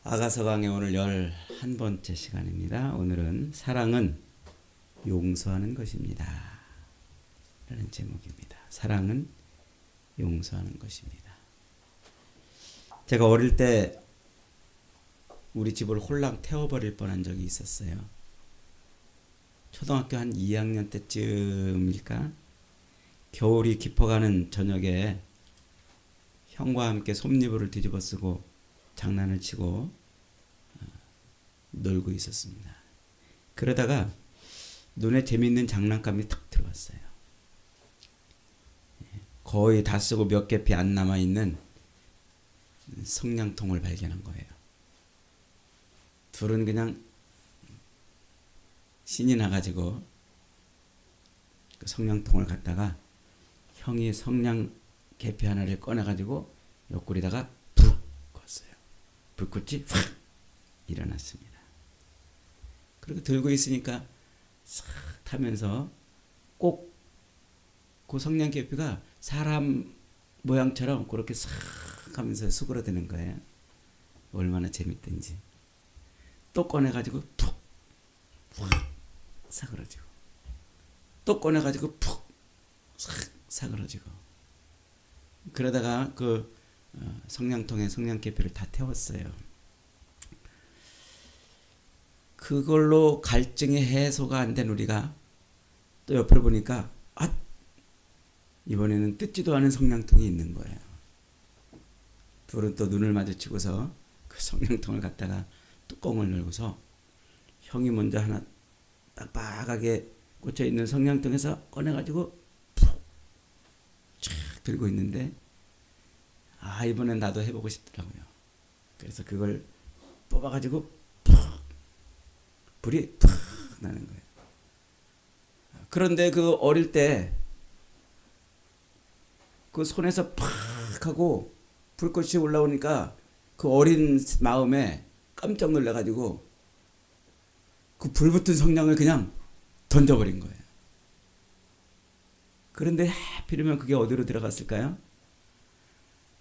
아가서 강의 오늘 11번째 시간입니다. 오늘은 사랑은 용서하는 것입니다. 라는 제목입니다. 사랑은 용서하는 것입니다. 제가 어릴 때 우리 집을 홀랑 태워버릴 뻔한 적이 있었어요. 초등학교 한 2학년 때쯤일까? 겨울이 깊어가는 저녁에 형과 함께 솜니부를 뒤집어 쓰고 장난을 치고 놀고 있었습니다. 그러다가 눈에 재미있는 장난감이 탁 들어왔어요. 거의 다 쓰고 몇 겹이 안 남아있는 성냥통을 발견한 거예요. 둘은 그냥 신이 나가지고 그 성냥통을 갖다가 형이 성냥 계피 하나를 꺼내가지고 옆구리다가 푹 껐어요. 불꽃이 확 일어났습니다. 그리고 들고 있으니까 싹 타면서 꼭 그 성냥 계피가 사람 모양처럼 그렇게 싹 하면서 수그러드는 거예요. 얼마나 재밌든지. 또 꺼내가지고 푹 확 사그러지고 또 꺼내가지고 푹 싹 사그러지고 그러다가 그 성냥통에 성냥개피를 다 태웠어요. 그걸로 갈증이 해소가 안 된 우리가 또 옆을 보니까 이번에는 뜯지도 않은 성냥통이 있는 거예요. 둘은 또 눈을 마주치고서 그 성냥통을 갖다가 뚜껑을 열고서 형이 먼저 하나 빡빡하게 꽂혀있는 성냥통에서 꺼내가지고 푹 들고 있는데 이번엔 나도 해보고 싶더라고요. 그래서 그걸 뽑아가지고 푹 불이 푹 나는 거예요. 그런데 그 어릴 때 그 손에서 팍 하고 불꽃이 올라오니까 그 어린 마음에 깜짝 놀라가지고 그 불붙은 성냥을 그냥 던져버린 거예요. 그런데 하필이면 그게 어디로 들어갔을까요?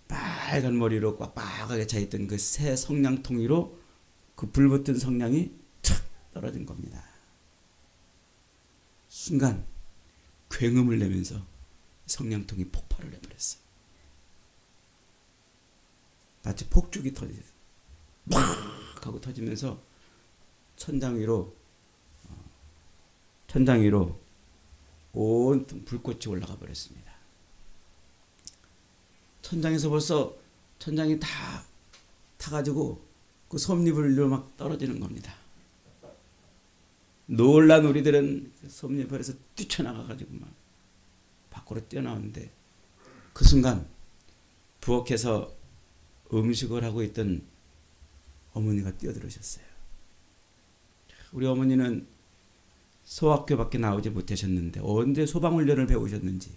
빨간 머리로 빡빡하게 차있던 그 새 성냥통 위로 그 불붙은 성냥이 탁 떨어진 겁니다. 순간 굉음을 내면서 성냥통이 폭발을 해버렸어요. 마치 폭죽이 터지듯 막 하고 터지면서 천장 위로 온통 불꽃이 올라가 버렸습니다. 천장에서 벌써 천장이 다 타가지고 그 솜잎으로 막 떨어지는 겁니다. 놀란 우리들은 솜잎에서 뛰쳐나가가지고 막 밖으로 뛰어나오는데 그 순간 부엌에서 음식을 하고 있던 어머니가 뛰어들으셨어요. 우리 어머니는 소학교밖에 나오지 못하셨는데 언제 소방훈련을 배우셨는지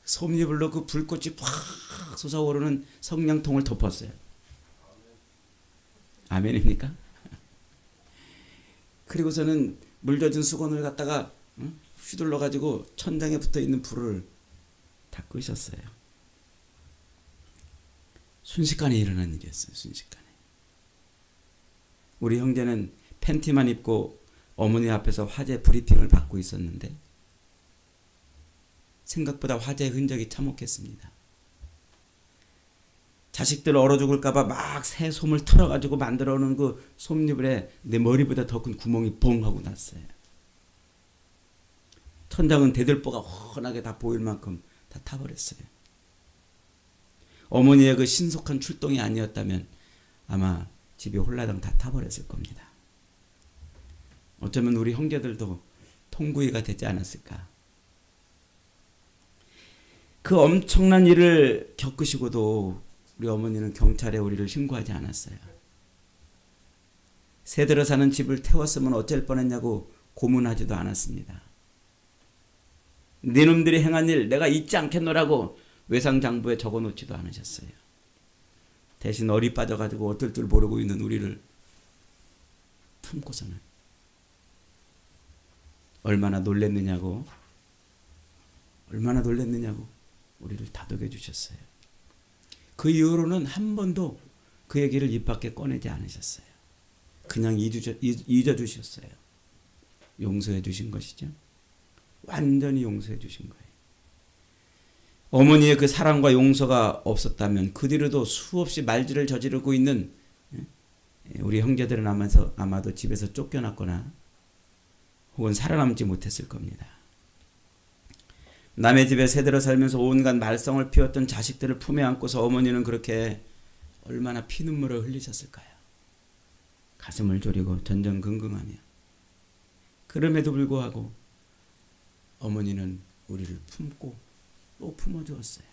솜잎으로 그 불꽃이 팍 솟아오르는 성냥통을 덮었어요. 아멘입니까? 그리고서는 물 젖은 수건을 갖다가 휘둘러 가지고 천장에 붙어있는 불을 다 끄셨어요. 순식간에 일어난 일이었어요. 순식간에. 우리 형제는 팬티만 입고 어머니 앞에서 화재 브리핑을 받고 있었는데 생각보다 화재의 흔적이 참혹했습니다. 자식들 얼어 죽을까봐 막 새 솜을 틀어가지고 만들어 놓은 그 솜잎에 내 머리보다 더 큰 구멍이 뻥 하고 났어요. 천장은 대들보가 훤하게 다 보일 만큼 다 타버렸어요. 어머니의 그 신속한 출동이 아니었다면 아마 집이 홀라당 다 타버렸을 겁니다. 어쩌면 우리 형제들도 통구이가 되지 않았을까. 그 엄청난 일을 겪으시고도 우리 어머니는 경찰에 우리를 신고하지 않았어요. 새들어 사는 집을 태웠으면 어쩔 뻔했냐고 고문하지도 않았습니다. 네놈들이 행한 일 내가 잊지 않겠노라고 외상장부에 적어놓지도 않으셨어요. 대신 어리 빠져가지고 어떨 줄 모르고 있는 우리를 품고서는 얼마나 놀랬느냐고 우리를 다독여 주셨어요. 그 이후로는 한 번도 그 얘기를 입 밖에 꺼내지 않으셨어요. 그냥 잊어주셨어요. 용서해 주신 것이죠. 완전히 용서해 주신 거예요. 어머니의 그 사랑과 용서가 없었다면 그 뒤로도 수없이 말질을 저지르고 있는 우리 형제들은 아마도 집에서 쫓겨났거나 혹은 살아남지 못했을 겁니다. 남의 집에 새들어 살면서 온갖 말썽을 피웠던 자식들을 품에 안고서 어머니는 그렇게 얼마나 피눈물을 흘리셨을까요? 가슴을 졸이고 전전긍긍하며. 그럼에도 불구하고 어머니는 우리를 품고 또 품어주었어요.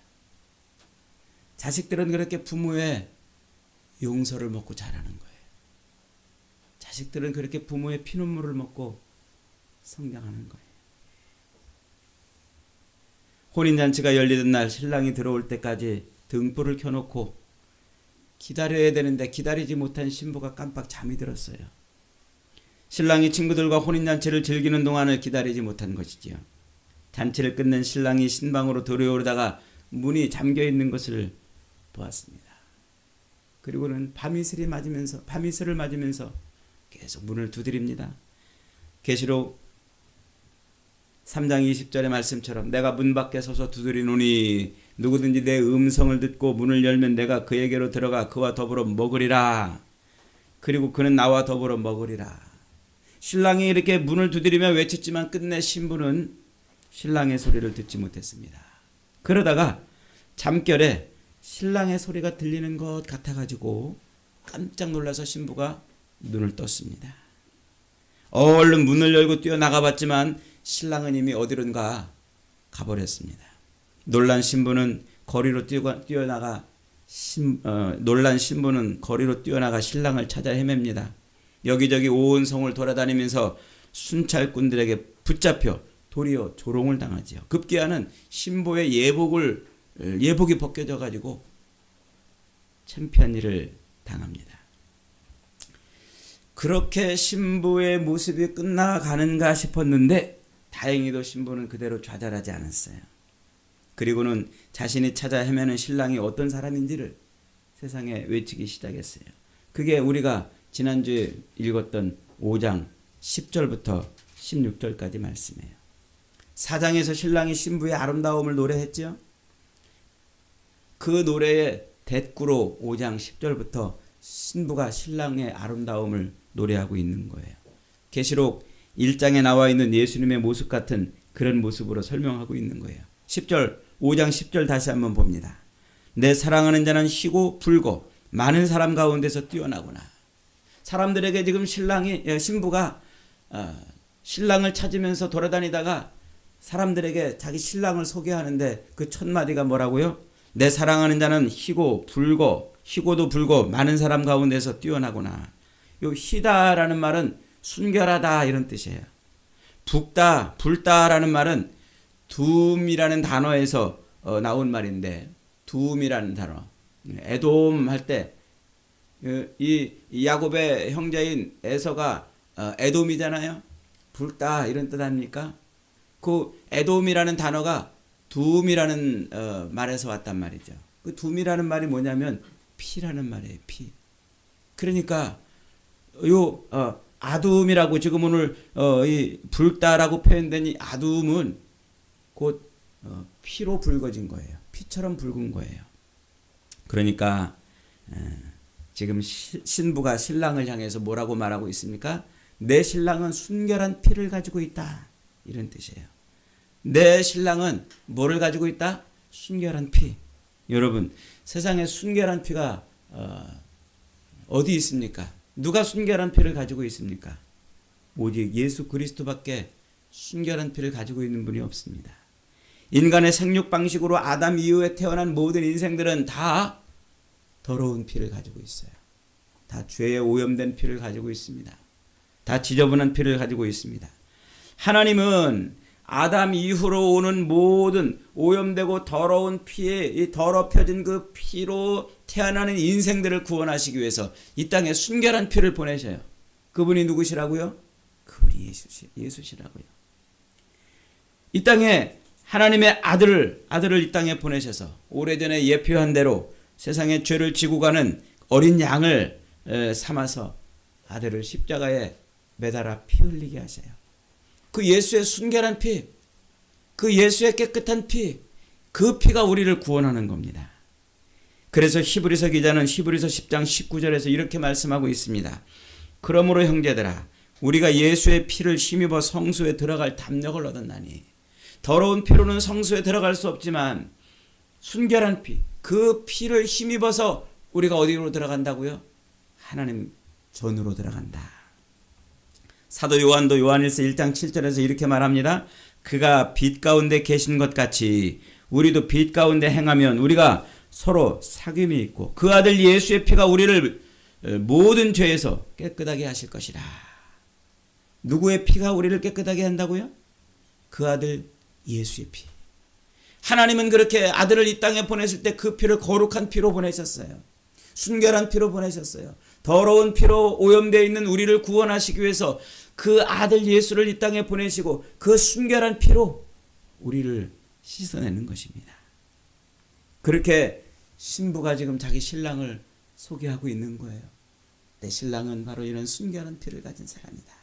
자식들은 그렇게 부모의 용서를 먹고 자라는 거예요. 자식들은 그렇게 부모의 피눈물을 먹고 성장하는 거예요. 혼인잔치가 열리던 날 신랑이 들어올 때까지 등불을 켜놓고 기다려야 되는데 기다리지 못한 신부가 깜빡 잠이 들었어요. 신랑이 친구들과 혼인잔치를 즐기는 동안을 기다리지 못한 것이지요. 잔치를 끝낸 신랑이 신방으로 들어오다가 문이 잠겨있는 것을 보았습니다. 그리고는 밤이슬을 맞으면서 계속 문을 두드립니다. 계시록 3장 20절의 말씀처럼 내가 문 밖에 서서 두드리노니 누구든지 내 음성을 듣고 문을 열면 내가 그에게로 들어가 그와 더불어 먹으리라. 그리고 그는 나와 더불어 먹으리라. 신랑이 이렇게 문을 두드리며 외쳤지만 끝내 신부는 신랑의 소리를 듣지 못했습니다. 그러다가 잠결에 신랑의 소리가 들리는 것 같아가지고 깜짝 놀라서 신부가 눈을 떴습니다. 얼른 문을 열고 뛰어나가봤지만 신랑은 이미 어디론가 가버렸습니다. 놀란 신부는 거리로 뛰어나가 신랑을 찾아 헤맵니다. 여기저기 온 성을 돌아다니면서 순찰꾼들에게 붙잡혀 도리어 조롱을 당하지요. 급기야는 신부의 예복이 벗겨져 가지고 창피한 일을 당합니다. 그렇게 신부의 모습이 끝나가는가 싶었는데 다행히도 신부는 그대로 좌절하지 않았어요. 그리고는 자신이 찾아 헤매는 신랑이 어떤 사람인지를 세상에 외치기 시작했어요. 그게 우리가 지난주에 읽었던 5장 10절부터 16절까지 말씀이에요. 4장에서 신랑이 신부의 아름다움을 노래했죠. 그 노래의 대꾸로 5장 10절부터 신부가 신랑의 아름다움을 노래하고 있는 거예요. 계시록 1장에 나와 있는 예수님의 모습 같은 그런 모습으로 설명하고 있는 거예요. 10절, 5장 10절 다시 한번 봅니다. 내 사랑하는 자는 희고 붉고 많은 사람 가운데서 뛰어나구나. 사람들에게 지금 신부가 신랑을 찾으면서 돌아다니다가 사람들에게 자기 신랑을 소개하는데 그 첫 마디가 뭐라고요? 내 사랑하는 자는 희고도 붉고 많은 사람 가운데서 뛰어나구나. 요 희다라는 말은 순결하다 이런 뜻이에요. 붉다라는 말은 둠이라는 단어에서 나온 말인데, 둠이라는 단어, 에돔 할 때 이 야곱의 형제인 에서가 에돔이잖아요. 붉다 이런 뜻 아닙니까? 그 에돔이라는 단어가 둠이라는 말에서 왔단 말이죠. 그 둠이라는 말이 뭐냐면 피라는 말이에요. 피. 그러니까 요 아둠이라고 지금 오늘 이 붉다라고 표현된 이 아둠은 곧 피로 붉어진 거예요. 피처럼 붉은 거예요. 그러니까 지금 신부가 신랑을 향해서 뭐라고 말하고 있습니까? 내 신랑은 순결한 피를 가지고 있다. 이런 뜻이에요. 내 신랑은 뭐를 가지고 있다? 순결한 피. 여러분, 세상에 순결한 피가 어디 있습니까? 누가 순결한 피를 가지고 있습니까? 오직 예수 그리스도밖에 순결한 피를 가지고 있는 분이 없습니다. 인간의 생육 방식으로 아담 이후에 태어난 모든 인생들은 다 더러운 피를 가지고 있어요. 다 죄에 오염된 피를 가지고 있습니다. 다 지저분한 피를 가지고 있습니다. 하나님은 아담 이후로 오는 모든 오염되고 더러운 피에 이 더럽혀진 그 피로 태어나는 인생들을 구원하시기 위해서 이 땅에 순결한 피를 보내셔요. 그분이 누구시라고요? 그분이 예수시라고요. 이 땅에 하나님의 아들을 이 땅에 보내셔서 오래전에 예표한 대로 세상의 죄를 지고 가는 어린 양을 삼아서 아들을 십자가에 매달아 피 흘리게 하세요. 그 예수의 순결한 피, 그 예수의 깨끗한 피, 그 피가 우리를 구원하는 겁니다. 그래서 히브리서 기자는 히브리서 10장 19절에서 이렇게 말씀하고 있습니다. 그러므로 형제들아 우리가 예수의 피를 힘입어 성소에 들어갈 담력을 얻었나니 더러운 피로는 성소에 들어갈 수 없지만 순결한 피, 그 피를 힘입어서 우리가 어디로 들어간다고요? 하나님 전으로 들어간다. 사도 요한도 요한일서 1장 7절에서 이렇게 말합니다. 그가 빛 가운데 계신 것 같이 우리도 빛 가운데 행하면 우리가 서로 사귐이 있고 그 아들 예수의 피가 우리를 모든 죄에서 깨끗하게 하실 것이라. 누구의 피가 우리를 깨끗하게 한다고요? 그 아들 예수의 피. 하나님은 그렇게 아들을 이 땅에 보내실 때 그 피를 거룩한 피로 보내셨어요. 순결한 피로 보내셨어요. 더러운 피로 오염되어 있는 우리를 구원하시기 위해서 그 아들 예수를 이 땅에 보내시고 그 순결한 피로 우리를 씻어내는 것입니다. 그렇게 신부가 지금 자기 신랑을 소개하고 있는 거예요. 내 신랑은 바로 이런 순결한 피를 가진 사람이다.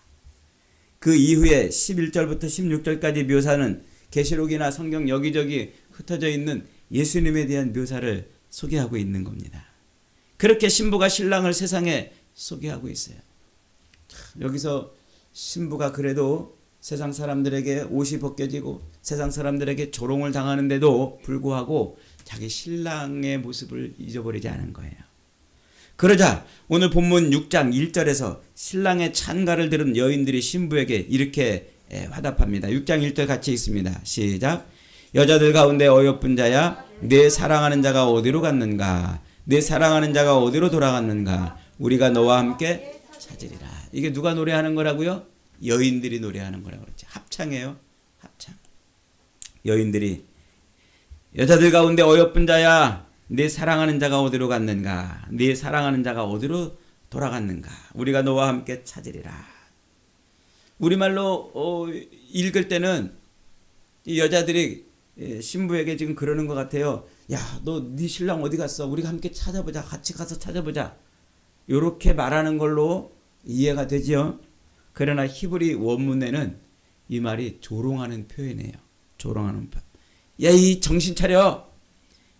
그 이후에 11절부터 16절까지 묘사는 계시록이나 성경 여기저기 흩어져 있는 예수님에 대한 묘사를 소개하고 있는 겁니다. 그렇게 신부가 신랑을 세상에 소개하고 있어요. 여기서 신부가 그래도 세상 사람들에게 옷이 벗겨지고 세상 사람들에게 조롱을 당하는데도 불구하고 자기 신랑의 모습을 잊어버리지 않은 거예요. 그러자 오늘 본문 6장 1절에서 신랑의 찬가를 들은 여인들이 신부에게 이렇게 화답합니다. 6장 1절 같이 있습니다. 시작. 여자들 가운데 어여쁜 자야 내 사랑하는 자가 어디로 갔는가? 내 사랑하는 자가 어디로 돌아갔는가? 우리가 너와 함께 찾으리라. 이게 누가 노래하는 거라고요? 여인들이 노래하는 거라고 그랬죠. 합창이에요. 합창. 여인들이 여자들 가운데 어여쁜 자야 내 사랑하는 자가 어디로 갔는가? 내 사랑하는 자가 어디로 돌아갔는가? 우리가 너와 함께 찾으리라. 우리말로 읽을 때는 이 여자들이 신부에게 지금 그러는 것 같아요. 야, 너 네 신랑 어디 갔어? 우리가 함께 찾아보자. 같이 가서 찾아보자. 이렇게 말하는 걸로 이해가 되죠. 그러나 히브리 원문에는 이 말이 조롱하는 표현이에요. 조롱하는 표현. 야, 이 정신 차려.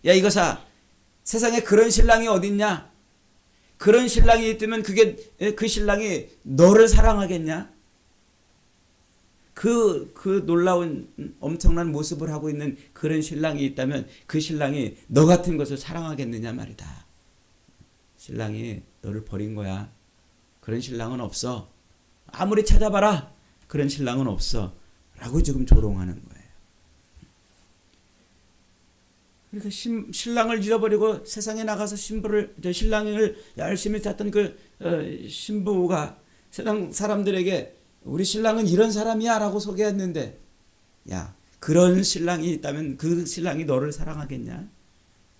야, 이거사. 세상에 그런 신랑이 어딨냐? 그런 신랑이 있다면 그 신랑이 너를 사랑하겠냐? 그 놀라운 엄청난 모습을 하고 있는 그런 신랑이 있다면 그 신랑이 너 같은 것을 사랑하겠느냐 말이다. 신랑이 너를 버린 거야. 그런 신랑은 없어. 아무리 찾아봐라. 그런 신랑은 없어. 라고 지금 조롱하는 거예요. 그러니까 신랑을 잃어버리고 세상에 나가서 신랑을 열심히 찾던 그 신부가 세상 사람들에게 우리 신랑은 이런 사람이야 라고 소개했는데, 야, 그런 신랑이 있다면 그 신랑이 너를 사랑하겠냐?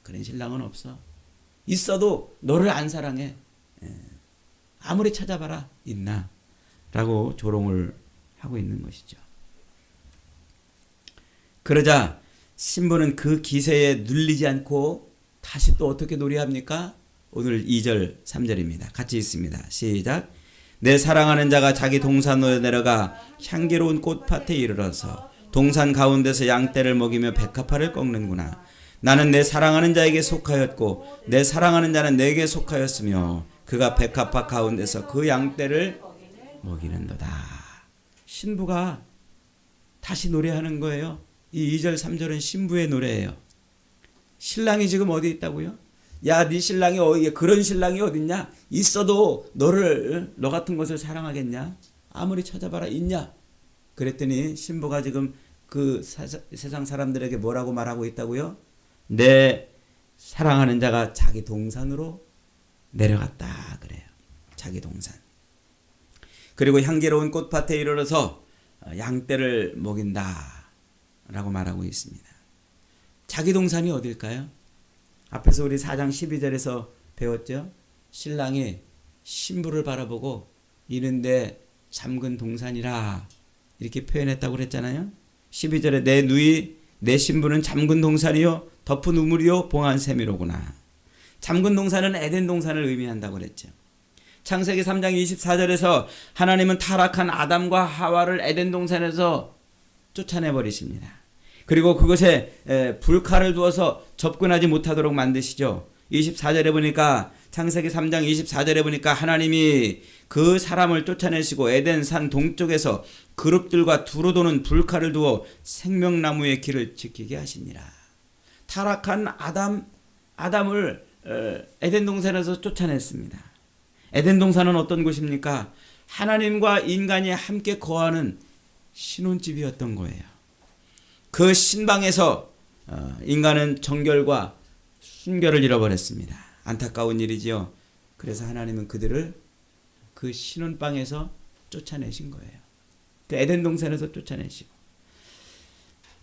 그런 신랑은 없어. 있어도 너를 안 사랑해. 아무리 찾아봐라. 있나? 라고 조롱을 하고 있는 것이죠. 그러자 신부는 그 기세에 눌리지 않고 다시 또 어떻게 노래합니까? 오늘 2절 3절입니다. 같이 있습니다. 시작. 내 사랑하는 자가 자기 동산으로 내려가 향기로운 꽃밭에 이르러서 동산 가운데서 양떼를 먹이며 백합화를 꺾는구나. 나는 내 사랑하는 자에게 속하였고 내 사랑하는 자는 내게 속하였으며 그가 백합화 가운데서 그 양떼를 먹이는도다. 신부가 다시 노래하는 거예요. 이 2절 3절은 신부의 노래예요. 신랑이 지금 어디 있다고요? 야, 네 신랑이 그런 신랑이 어딨냐? 있어도 너 같은 것을 사랑하겠냐? 아무리 찾아봐라. 있냐? 그랬더니 신부가 지금 그 세상 사람들에게 뭐라고 말하고 있다고요? 내 사랑하는 자가 자기 동산으로 내려갔다 그래요. 자기 동산. 그리고 향기로운 꽃밭에 이르러서 양떼를 먹인다 라고 말하고 있습니다. 자기 동산이 어딜까요? 앞에서 우리 4장 12절에서 배웠죠. 신랑이 신부를 바라보고 이른데 잠근 동산이라 이렇게 표현했다고 그랬잖아요. 12절에 내 신부는 잠근 동산이요 덮은 우물이요 봉한 샘이로구나. 잠근 동산은 에덴 동산을 의미한다고 그랬죠. 창세기 3장 24절에서 하나님은 타락한 아담과 하와를 에덴 동산에서 쫓아내 버리십니다. 그리고 그것에 불칼을 두어서 접근하지 못하도록 만드시죠. 24절에 보니까 창세기 3장 24절에 보니까 하나님이 그 사람을 쫓아내시고 에덴 산 동쪽에서 그룹들과 두루 도는 불칼을 두어 생명나무의 길을 지키게 하시니라. 타락한 아담을 에덴 동산에서 쫓아냈습니다. 에덴 동산은 어떤 곳입니까? 하나님과 인간이 함께 거하는 신혼집이었던 거예요. 그 신방에서 인간은 정결과 순결을 잃어버렸습니다. 안타까운 일이지요. 그래서 하나님은 그들을 그 신혼방에서 쫓아내신 거예요. 그 에덴 동산에서 쫓아내시고.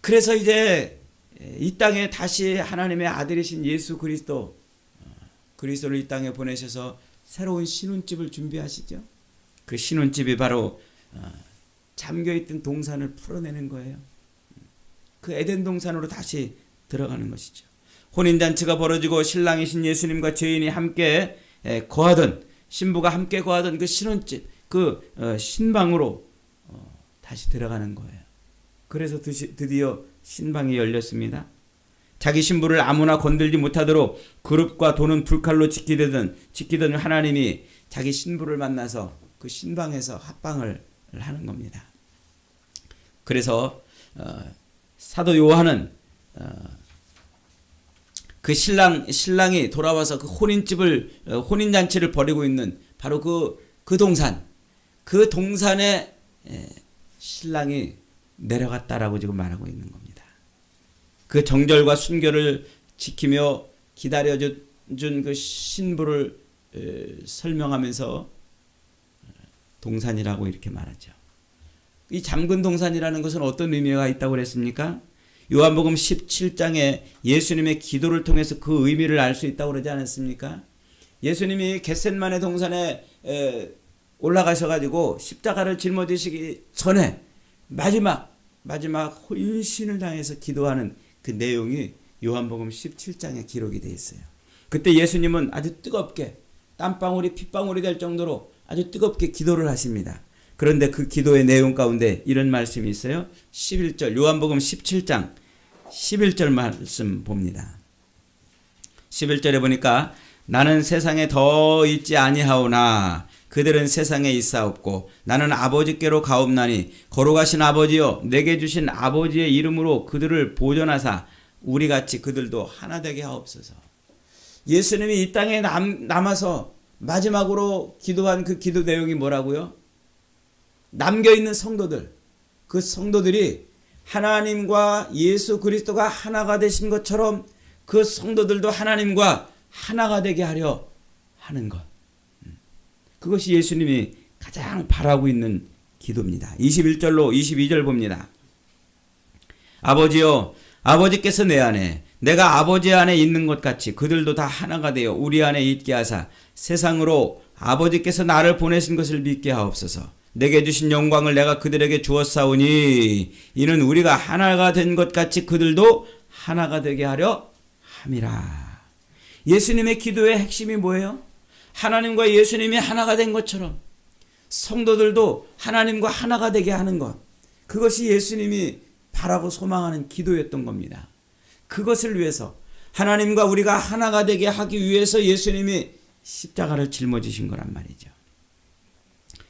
그래서 이제 이 땅에 다시 하나님의 아들이신 예수 그리스도를 이 땅에 보내셔서 새로운 신혼집을 준비하시죠. 그 신혼집이 바로 잠겨있던 동산을 풀어내는 거예요. 그 에덴 동산으로 다시 들어가는 것이죠. 혼인잔치가 벌어지고 신랑이신 예수님과 죄인이 함께 거하던, 신부가 함께 거하던 그 신혼집, 그 신방으로 다시 들어가는 거예요. 그래서 드디어 신방이 열렸습니다. 자기 신부를 아무나 건들지 못하도록 그룹과 도는 불칼로 지키던 하나님이 자기 신부를 만나서 그 신방에서 합방을 하는 겁니다. 그래서 사도 요한은 그 신랑이 돌아와서 그 혼인잔치를 벌이고 있는 바로 그 동산에 신랑이 내려갔다라고 지금 말하고 있는 겁니다. 그 정절과 순결을 지키며 기다려준 그 신부를 설명하면서 동산이라고 이렇게 말하죠. 이 잠근 동산이라는 것은 어떤 의미가 있다고 그랬습니까? 요한복음 17장에 예수님의 기도를 통해서 그 의미를 알 수 있다고 그러지 않았습니까? 예수님이 겟셋마네 동산에 올라가셔가지고 십자가를 짊어지시기 전에 마지막 혼신을 당해서 기도하는 그 내용이 요한복음 17장에 기록이 되어 있어요. 그때 예수님은 아주 뜨겁게 땀방울이 핏방울이 될 정도로 아주 뜨겁게 기도를 하십니다. 그런데 그 기도의 내용 가운데 이런 말씀이 있어요. 11절 요한복음 17장 11절 말씀 봅니다. 11절에 보니까 나는 세상에 더 있지 아니하오나 그들은 세상에 있사옵고 나는 아버지께로 가옵나니 거룩하신 아버지여 내게 주신 아버지의 이름으로 그들을 보존하사 우리같이 그들도 하나 되게 하옵소서. 예수님이 이 땅에 남아서 마지막으로 기도한 그 기도 내용이 뭐라고요? 남겨있는 성도들, 그 성도들이 하나님과 예수 그리스도가 하나가 되신 것처럼 그 성도들도 하나님과 하나가 되게 하려 하는 것. 그것이 예수님이 가장 바라고 있는 기도입니다. 21절로 22절 봅니다. 아버지여, 아버지께서 내 안에, 내가 아버지 안에 있는 것 같이 그들도 다 하나가 되어 우리 안에 있게 하사 세상으로 아버지께서 나를 보내신 것을 믿게 하옵소서. 내게 주신 영광을 내가 그들에게 주었사오니 이는 우리가 하나가 된 것 같이 그들도 하나가 되게 하려 함이라. 예수님의 기도의 핵심이 뭐예요? 하나님과 예수님이 하나가 된 것처럼 성도들도 하나님과 하나가 되게 하는 것. 그것이 예수님이 바라고 소망하는 기도였던 겁니다. 그것을 위해서 하나님과 우리가 하나가 되게 하기 위해서 예수님이 십자가를 짊어지신 거란 말이죠.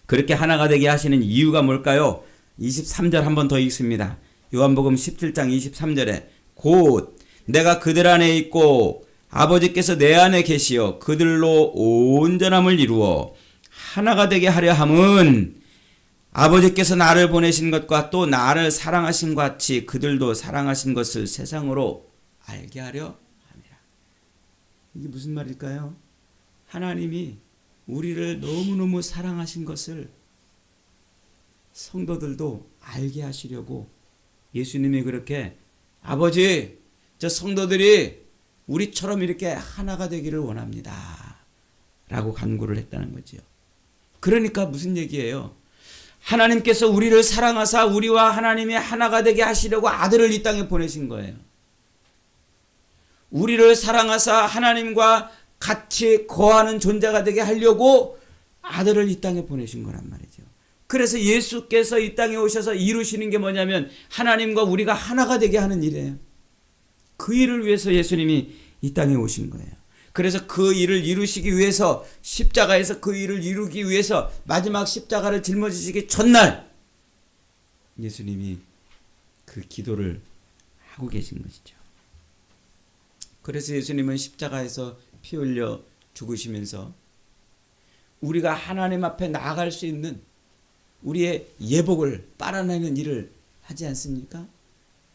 그렇게 하나가 되게 하시는 이유가 뭘까요? 23절 한 번 더 읽습니다. 요한복음 17장 23절에 곧 내가 그들 안에 있고 아버지께서 내 안에 계시어 그들로 온전함을 이루어 하나가 되게 하려 함은 아버지께서 나를 보내신 것과 또 나를 사랑하신 것 같이 그들도 사랑하신 것을 세상으로 알게 하려 함이라. 이게 무슨 말일까요? 하나님이 우리를 너무너무 사랑하신 것을 성도들도 알게 하시려고 예수님이 그렇게 아버지, 저 성도들이 우리처럼 이렇게 하나가 되기를 원합니다. 라고 간구를 했다는 거죠. 그러니까 무슨 얘기예요? 하나님께서 우리를 사랑하사 우리와 하나님이 하나가 되게 하시려고 아들을 이 땅에 보내신 거예요. 우리를 사랑하사 하나님과 같이 거하는 존재가 되게 하려고 아들을 이 땅에 보내신 거란 말이죠. 그래서 예수께서 이 땅에 오셔서 이루시는 게 뭐냐면 하나님과 우리가 하나가 되게 하는 일이에요. 그 일을 위해서 예수님이 이 땅에 오신 거예요. 그래서 그 일을 이루시기 위해서 십자가에서 그 일을 이루기 위해서 마지막 십자가를 짊어지시기 전날 예수님이 그 기도를 하고 계신 것이죠. 그래서 예수님은 십자가에서 피 흘려 죽으시면서 우리가 하나님 앞에 나아갈 수 있는 우리의 예복을 빨아내는 일을 하지 않습니까?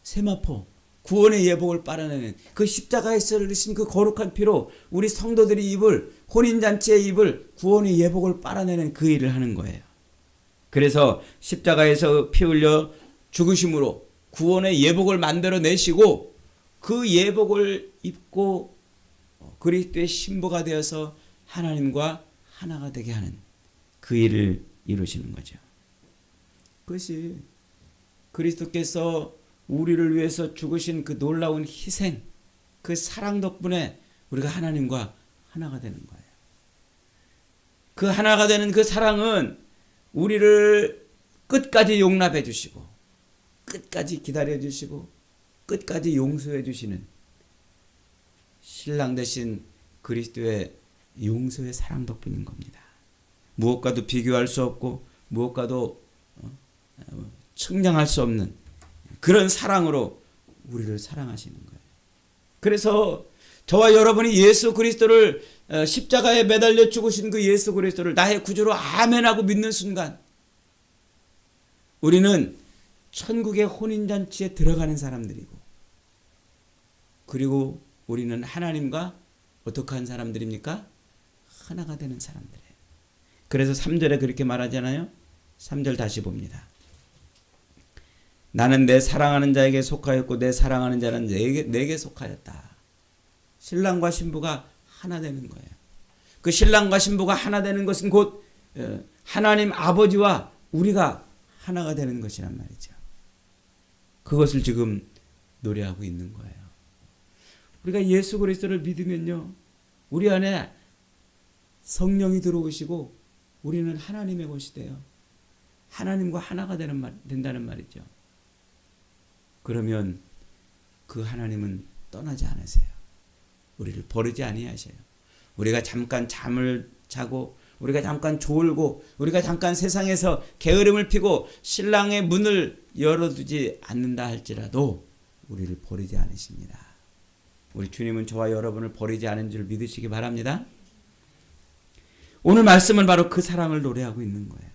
세마포 구원의 예복을 빨아내는 그 십자가에서 흘리신 그 거룩한 피로 우리 성도들이 입을 혼인잔치에 입을 구원의 예복을 빨아내는 그 일을 하는 거예요. 그래서 십자가에서 피 흘려 죽으심으로 구원의 예복을 만들어 내시고 그 예복을 입고 그리스도의 신부가 되어서 하나님과 하나가 되게 하는 그 일을 이루시는 거죠. 그것이 그리스도께서 우리를 위해서 죽으신 그 놀라운 희생, 그 사랑 덕분에 우리가 하나님과 하나가 되는 거예요. 그 하나가 되는 그 사랑은 우리를 끝까지 용납해 주시고 끝까지 기다려 주시고 끝까지 용서해 주시는 신랑 되신 그리스도의 용서의 사랑 덕분인 겁니다. 무엇과도 비교할 수 없고 무엇과도 측량할 수 없는 그런 사랑으로 우리를 사랑하시는 거예요. 그래서 저와 여러분이 예수 그리스도를 십자가에 매달려 죽으신 그 예수 그리스도를 나의 구주로 아멘하고 믿는 순간 우리는 천국의 혼인잔치에 들어가는 사람들이고 그리고 우리는 하나님과 어떻게 한 사람들입니까? 하나가 되는 사람들이에요. 그래서 3절에 그렇게 말하잖아요. 3절 다시 봅니다. 나는 내 사랑하는 자에게 속하였고 내 사랑하는 자는 내게 속하였다. 신랑과 신부가 하나 되는 거예요. 그 신랑과 신부가 하나 되는 것은 곧 하나님 아버지와 우리가 하나가 되는 것이란 말이죠. 그것을 지금 노래하고 있는 거예요. 우리가 예수 그리스도를 믿으면요. 우리 안에 성령이 들어오시고 우리는 하나님의 것이 돼요. 하나님과 하나가 된다는 말이죠. 그러면 그 하나님은 떠나지 않으세요. 우리를 버리지 아니하셔요. 우리가 잠깐 잠을 자고 우리가 잠깐 졸고 우리가 잠깐 세상에서 게으름을 피고 신랑의 문을 열어두지 않는다 할지라도 우리를 버리지 않으십니다. 우리 주님은 저와 여러분을 버리지 않은 줄 믿으시기 바랍니다. 오늘 말씀은 바로 그 사랑을 노래하고 있는 거예요.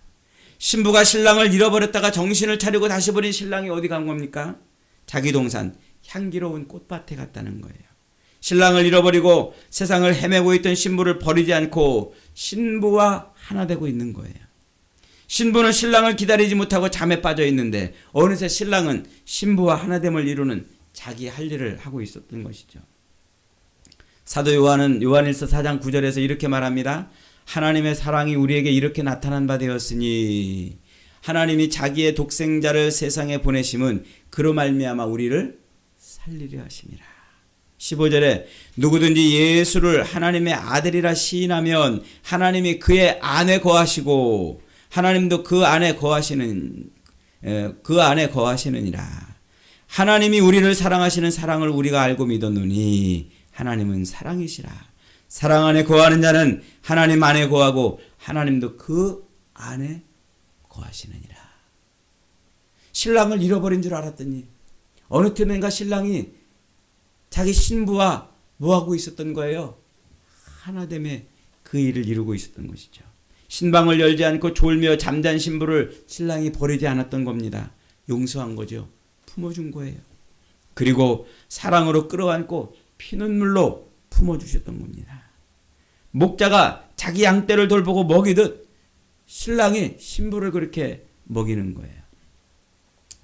신부가 신랑을 잃어버렸다가 정신을 차리고 다시 버린 신랑이 어디 간 겁니까? 자기 동산 향기로운 꽃밭에 갔다는 거예요. 신랑을 잃어버리고 세상을 헤매고 있던 신부를 버리지 않고 신부와 하나 되고 있는 거예요. 신부는 신랑을 기다리지 못하고 잠에 빠져 있는데 어느새 신랑은 신부와 하나됨을 이루는 자기 할 일을 하고 있었던 것이죠. 사도 요한은 요한일서 4장 9절에서 이렇게 말합니다. 하나님의 사랑이 우리에게 이렇게 나타난 바 되었으니 하나님이 자기의 독생자를 세상에 보내심은 그로 말미암아 우리를 살리려 하심이라. 15절에 누구든지 예수를 하나님의 아들이라 시인하면 하나님이 그의 안에 거하시고 하나님도 그 안에 거하시느니라. 하나님이 우리를 사랑하시는 사랑을 우리가 알고 믿었노니 하나님은 사랑이시라. 사랑 안에 거하는 자는 하나님 안에 거하고 하나님도 그 안에 거하시느니라. 신랑을 잃어버린 줄 알았더니 어느 틈엔가 신랑이 자기 신부와 뭐하고 있었던 거예요? 하나됨의 그 일을 이루고 있었던 것이죠. 신방을 열지 않고 졸며 잠잔 신부를 신랑이 버리지 않았던 겁니다. 용서한 거죠. 품어준 거예요. 그리고 사랑으로 끌어안고 피눈물로 품어주셨던 겁니다. 목자가 자기 양떼를 돌보고 먹이듯 신랑이 신부를 그렇게 먹이는 거예요.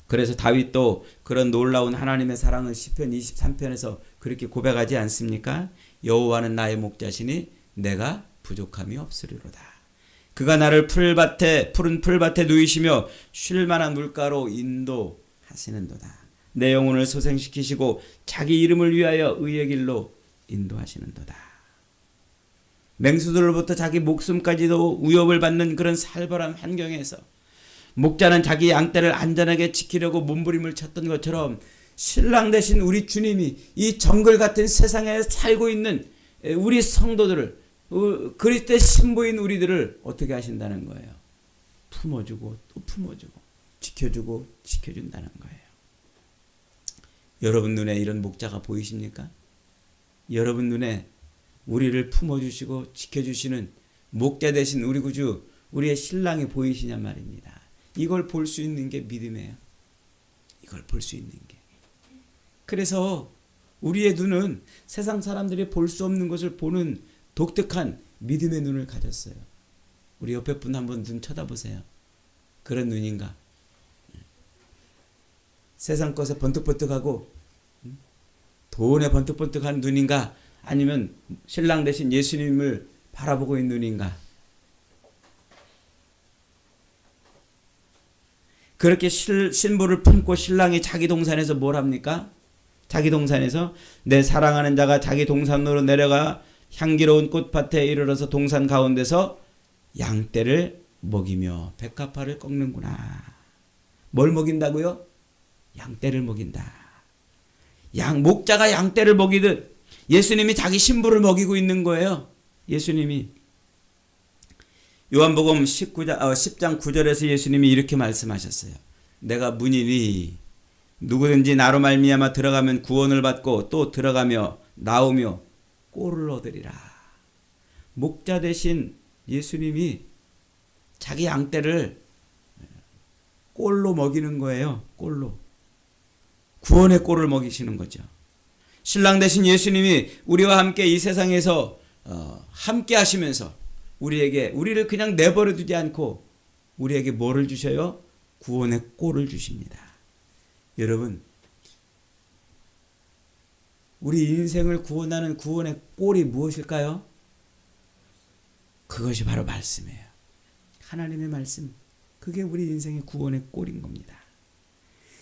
그래서 다윗도 그런 놀라운 하나님의 사랑을 시편 23편에서 그렇게 고백하지 않습니까? 여호와는 나의 목자시니 내가 부족함이 없으리로다. 그가 나를 푸른 풀밭에 누이시며 쉴 만한 물가로 인도하시는도다. 내 영혼을 소생시키시고 자기 이름을 위하여 의의 길로 인도하시는도다. 맹수들로부터 자기 목숨까지도 위협을 받는 그런 살벌한 환경에서 목자는 자기 양떼를 안전하게 지키려고 몸부림을 쳤던 것처럼 신랑 되신 우리 주님이 이 정글 같은 세상에 살고 있는 우리 성도들을, 그리스도의 신부인 우리들을 어떻게 하신다는 거예요? 품어주고 또 품어주고 지켜주고 지켜준다는 거예요. 여러분 눈에 이런 목자가 보이십니까? 여러분 눈에 우리를 품어주시고 지켜주시는 목자 되신 우리 구주, 우리의 신랑이 보이시냔 말입니다. 이걸 볼 수 있는 게 믿음이에요. 이걸 볼 수 있는 게. 그래서 우리의 눈은 세상 사람들이 볼 수 없는 것을 보는 독특한 믿음의 눈을 가졌어요. 우리 옆에 분 한번 눈 쳐다보세요. 그런 눈인가? 세상 것에 번뜩번뜩하고 돈에 번뜩번뜩한 눈인가? 아니면 신랑 대신 예수님을 바라보고 있는 눈인가? 그렇게 신부를 품고 신랑이 자기 동산에서 뭘 합니까? 자기 동산에서 내 사랑하는 자가 자기 동산으로 내려가 향기로운 꽃밭에 이르러서 동산 가운데서 양떼를 먹이며 백합화를 꺾는구나. 뭘 먹인다고요? 양떼를 먹인다. 목자가 양떼를 먹이듯 예수님이 자기 신부를 먹이고 있는 거예요. 예수님이. 요한복음 10장 9절에서 예수님이 이렇게 말씀하셨어요. 내가 문이니 누구든지 나로 말미암아 들어가면 구원을 받고 또 들어가며 나오며 꼴을 얻으리라. 목자 대신 예수님이 자기 양떼를 꼴로 먹이는 거예요. 꼴로. 구원의 꼴을 먹이시는 거죠. 신랑 대신 예수님이 우리와 함께 이 세상에서 함께 하시면서 우리를 그냥 내버려 두지 않고 우리에게 뭐를 주셔요? 구원의 꼴을 주십니다. 여러분, 우리 인생을 구원하는 구원의 꼴이 무엇일까요? 그것이 바로 말씀이에요. 하나님의 말씀. 그게 우리 인생의 구원의 꼴인 겁니다.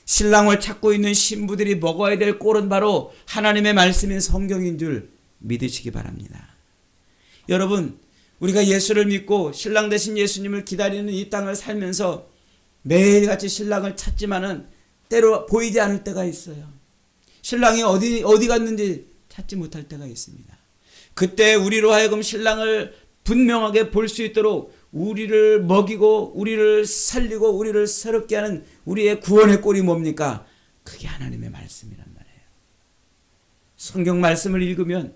신랑을 찾고 있는 신부들이 먹어야 될 꼴은 바로 하나님의 말씀인 성경인 줄 믿으시기 바랍니다. 여러분, 우리가 예수를 믿고 신랑 되신 예수님을 기다리는 이 땅을 살면서 매일같이 신랑을 찾지만은 때로 보이지 않을 때가 있어요. 신랑이 어디 갔는지 찾지 못할 때가 있습니다. 그때 우리로 하여금 신랑을 분명하게 볼 수 있도록 우리를 먹이고 우리를 살리고 우리를 새롭게 하는 우리의 구원의 꼴이 뭡니까? 그게 하나님의 말씀이란 말이에요. 성경 말씀을 읽으면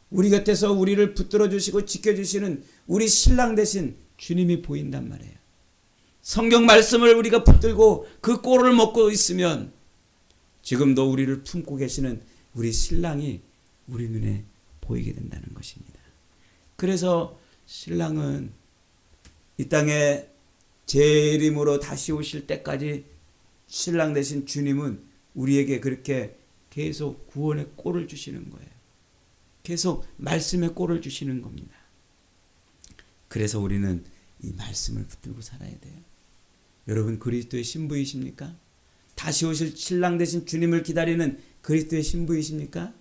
우리 곁에서 우리를 붙들어 주시고 지켜주시는 우리 신랑 대신 주님이 보인단 말이에요. 성경 말씀을 우리가 붙들고 그 꼴을 먹고 있으면 지금도 우리를 품고 계시는 우리 신랑이 우리 눈에 보이게 된다는 것입니다. 그래서 신랑은 이 땅에 재림으로 다시 오실 때까지 신랑 되신 주님은 우리에게 그렇게 계속 구원의 꼴을 주시는 거예요. 계속 말씀의 꼴을 주시는 겁니다. 그래서 우리는 이 말씀을 붙들고 살아야 돼요. 여러분, 그리스도의 신부이십니까? 다시 오실 신랑 되신 주님을 기다리는 그리스도의 신부이십니까?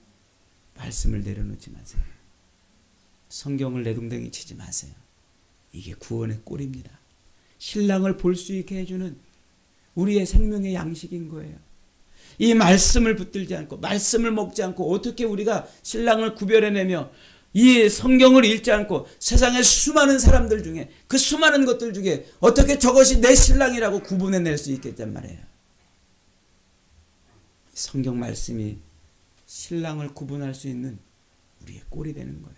말씀을 내려놓지 마세요. 성경을 내동댕이 치지 마세요. 이게 구원의 꼴입니다. 신랑을 볼 수 있게 해주는 우리의 생명의 양식인 거예요. 이 말씀을 붙들지 않고 말씀을 먹지 않고 어떻게 우리가 신랑을 구별해내며 이 성경을 읽지 않고 세상의 수많은 사람들 중에 그 수많은 것들 중에 어떻게 저것이 내 신랑이라고 구분해낼 수 있겠단 말이에요. 성경 말씀이 신랑을 구분할 수 있는 우리의 꼴이 되는 거예요.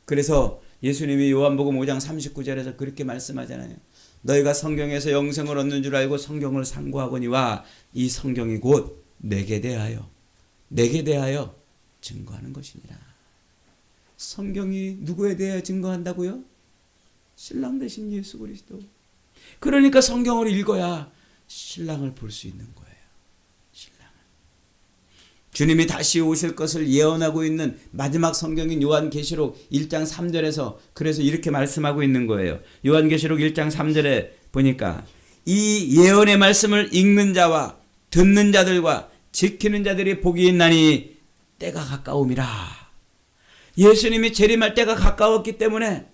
그래서 예수님이 요한복음 5장 39절에서 그렇게 말씀하잖아요. 너희가 성경에서 영생을 얻는 줄 알고 성경을 상고하거니와 이 성경이 곧 내게 대하여 증거하는 것이니라. 성경이 누구에 대해 증거한다고요? 신랑 되신 예수 그리스도. 그러니까 성경을 읽어야 신랑을 볼 수 있는 거예요. 주님이 다시 오실 것을 예언하고 있는 마지막 성경인 요한계시록 1장 3절에서 그래서 이렇게 말씀하고 있는 거예요. 요한계시록 1장 3절에 보니까 이 예언의 말씀을 읽는 자와 듣는 자들과 지키는 자들이 복이 있나니 때가 가까움이라. 예수님이 재림할 때가 가까웠기 때문에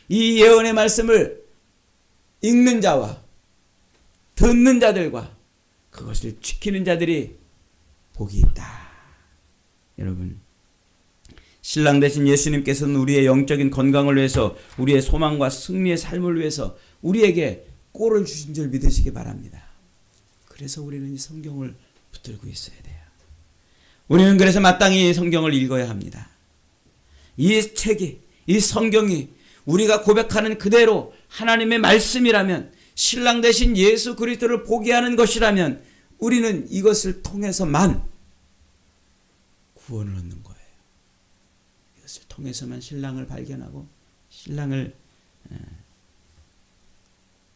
이 예언의 말씀을 읽는 자와 듣는 자들과 그것을 지키는 자들이 복이 있다. 여러분, 신랑 되신 예수님께서는 우리의 영적인 건강을 위해서, 우리의 소망과 승리의 삶을 위해서 우리에게 꼴을 주신 줄 믿으시기 바랍니다. 그래서 우리는 이 성경을 붙들고 있어야 돼요. 우리는 그래서 마땅히 성경을 읽어야 합니다. 이 책이, 이 성경이 우리가 고백하는 그대로 하나님의 말씀이라면, 신랑 되신 예수 그리스도를 보게 하는 것이라면 우리는 이것을 통해서만 구원을 얻는 거예요. 이것을 통해서만 신랑을 발견하고 신랑을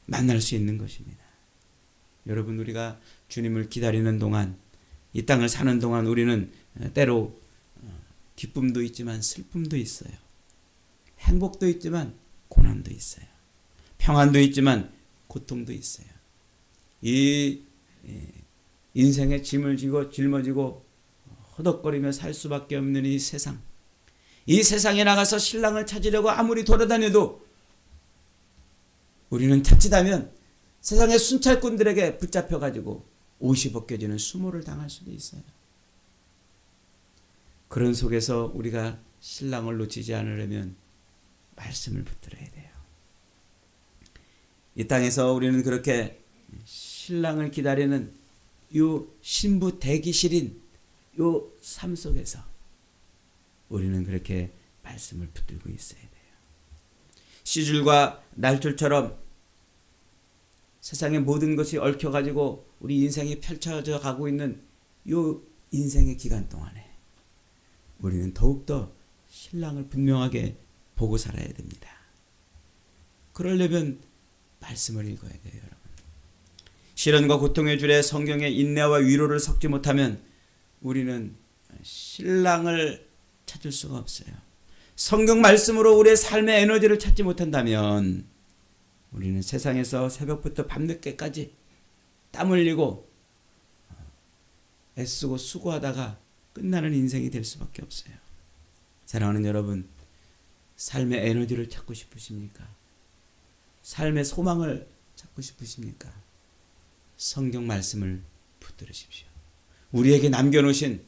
만날 수 있는 것입니다. 여러분, 우리가 주님을 기다리는 동안, 이 땅을 사는 동안 우리는 때로 기쁨도 있지만 슬픔도 있어요. 행복도 있지만 고난도 있어요. 평안도 있지만 고통도 있어요. 이 인생의 짐을 지고 짊어지고 허덕거리며 살 수밖에 없는 이 세상, 이 세상에 나가서 신랑을 찾으려고 아무리 돌아다녀도 우리는 자칫하면 세상의 순찰꾼들에게 붙잡혀가지고 옷이 벗겨지는 수모를 당할 수도 있어요. 그런 속에서 우리가 신랑을 놓치지 않으려면 말씀을 붙들어야 돼요. 이 땅에서 우리는 그렇게 신랑을 기다리는 요 신부 대기실인 요 삶 속에서 우리는 그렇게 말씀을 붙들고 있어야 돼요. 시줄과 날줄처럼 세상의 모든 것이 얽혀가지고 우리 인생이 펼쳐져 가고 있는 요 인생의 기간 동안에 우리는 더욱더 신랑을 분명하게 보고 살아야 됩니다. 그러려면 말씀을 읽어야 돼요, 여러분. 시련과 고통의 줄에 성경의 인내와 위로를 섞지 못하면 우리는 신랑을 찾을 수가 없어요. 성경 말씀으로 우리의 삶의 에너지를 찾지 못한다면 우리는 세상에서 새벽부터 밤늦게까지 땀 흘리고 애쓰고 수고하다가 끝나는 인생이 될 수밖에 없어요. 사랑하는 여러분, 삶의 에너지를 찾고 싶으십니까? 삶의 소망을 찾고 싶으십니까? 성경 말씀을 붙들으십시오. 우리에게 남겨놓으신,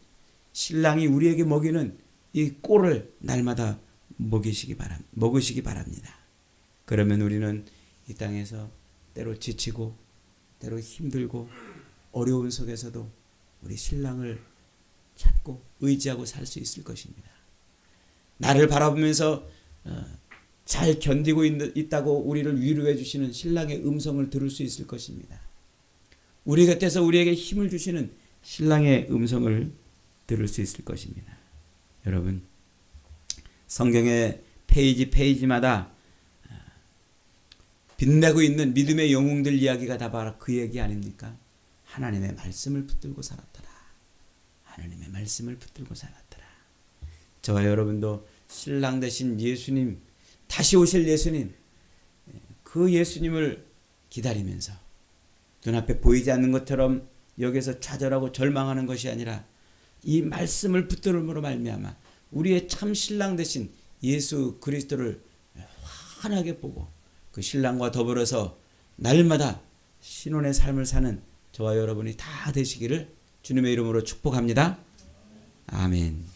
신랑이 우리에게 먹이는 이 꼴을 날마다 먹으시기 바랍니다. 그러면 우리는 이 땅에서 때로 지치고 때로 힘들고 어려운 속에서도 우리 신랑을 찾고 의지하고 살 수 있을 것입니다. 나를 바라보면서 잘 견디고 있다고 우리를 위로해 주시는 신랑의 음성을 들을 수 있을 것입니다. 우리 곁에서 우리에게 힘을 주시는 신랑의 음성을 들을 수 있을 것입니다. 여러분, 성경의 페이지마다 빛내고 있는 믿음의 영웅들 이야기가 다 바로 그 얘기 아닙니까? 하나님의 말씀을 붙들고 살았더라. 하나님의 말씀을 붙들고 살았더라. 저와 여러분도 신랑 되신 예수님, 다시 오실 예수님, 그 예수님을 기다리면서 눈앞에 보이지 않는 것처럼 여기서 좌절하고 절망하는 것이 아니라 이 말씀을 붙들음으로 말미암아 우리의 참 신랑 되신 예수 그리스도를 환하게 보고 그 신랑과 더불어서 날마다 신혼의 삶을 사는 저와 여러분이 다 되시기를 주님의 이름으로 축복합니다. 아멘.